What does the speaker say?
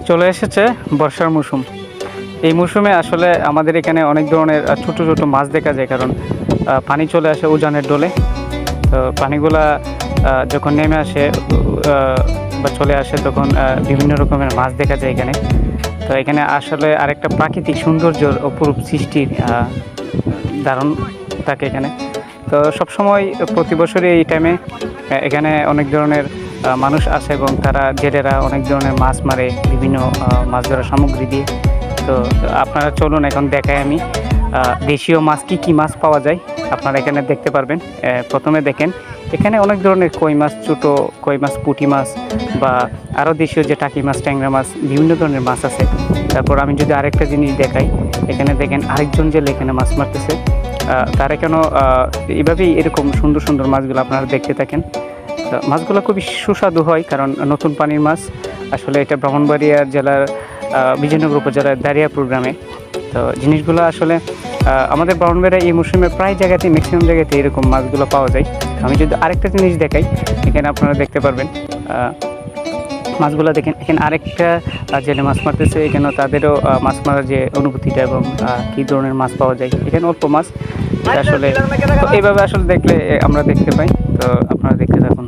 চলে এসেছে বর্ষার মৌসুম। এই মৌসুমে আসলে আমাদের এখানে অনেক ধরনের ছোট ছোট মাছ দেখা যায়, কারণ পানি চলে আসে উজানের ডলে। তো পানিগুলা যখন নেমে আসে বা চলে আসে, তখন বিভিন্ন রকমের মাছ দেখা যায় এখানে। তো এখানে আসলে আরেকটা প্রাকৃতিক সৌন্দর্যর অপরূপ সৃষ্টির দারুণ থাকে এখানে। তো সবসময় প্রতি বছরই এই টাইমে এখানে অনেক ধরনের মানুষ আসে এবং তারা জেলেরা অনেক ধরনের মাছ মারে বিভিন্ন মাছ ধরার সামগ্রী দিয়ে। তো আপনারা চলুন, এখন দেখাই আমি দেশীয় মাছ কী মাছ পাওয়া যায় আপনারা এখানে দেখতে পারবেন। প্রথমে দেখেন এখানে অনেক ধরনের কই মাছ, ছোটো কই মাছ, পুঁটি মাছ বা আরও দেশীয় যে টাকি মাছ, ট্যাংরা মাছ, বিভিন্ন ধরনের মাছ আছে। তারপর আমি যদি আরেকটা জিনিস দেখাই, এখানে দেখেন আরেকজন জেলে এখানে মাছ মারতেছে। তারা কেন এভাবেই এরকম সুন্দর সুন্দর মাছগুলো আপনারা দেখতে থাকেন। মাছগুলো খুবই সুস্বাদু হয়, কারণ নতুন পানির মাছ। আসলে এটা ব্রাহ্মণবাড়িয়া জেলার বিজয়নগর উপজেলার দারিয়াপুর গ্রামে। তো জিনিসগুলো আসলে আমাদের ব্রাহ্মণবাড়িয়া এই মৌসুমে প্রায় জায়গাতেই, ম্যাক্সিমাম জায়গাতে এরকম মাছগুলো পাওয়া যায়। আমি যদি আরেকটা জিনিস দেখাই, এখানে আপনারা দেখতে পারবেন মাছগুলো দেখেন। এখানে আরেকটা জেলে মাছ মারতেছে, এখানেও তাদেরও মাছ মারার যে অনুভূতিটা এবং কী ধরনের মাছ পাওয়া যায়। এখানে অল্প মাছ আসলে, তো এইভাবে আসলে দেখলে আমরা দেখতে পাই। তো আপনারা দেখতে থাকুন।